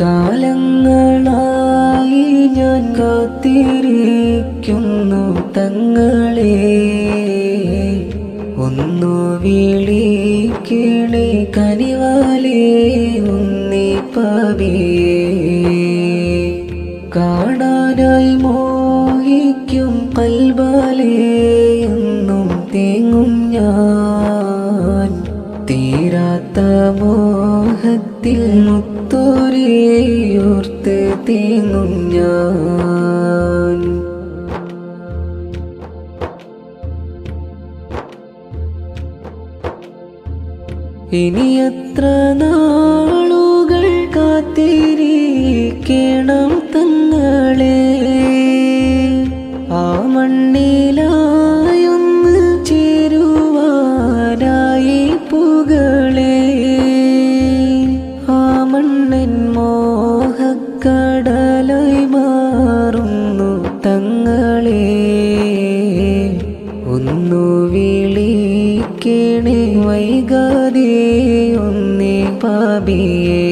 കാലങ്ങളായി ഞാൻ കാത്തിരിക്കുന്നു തങ്ങളെ, ഒന്നു വിളിക്കണേ കനിവാലേ ഉണ്ണിപ്പാവിയേ. കാണാനായി മോഹിക്കും കൽബാലേ എന്നും തേങ്ങും ഞാൻ, തീരാത്ത മോഹത്തിൽ മുത്തോരെയോർത്ത് തേങ്ങും ഞാൻ. ഇനി എത്ര നാളുകൾ കാത്തിരിക്കണം തങ്ങളെ, ആ മണ്ണിലായൊന്ന് ചേരുവാനായി പുകളെ. ആ മണ്ണൻ മോഹക്കടലായി മാറുന്നു തങ്ങളെ, ഒന്നു വിളിക്കണേ വൈകാതെ ഉണ്ണിപ്പാവിയേ.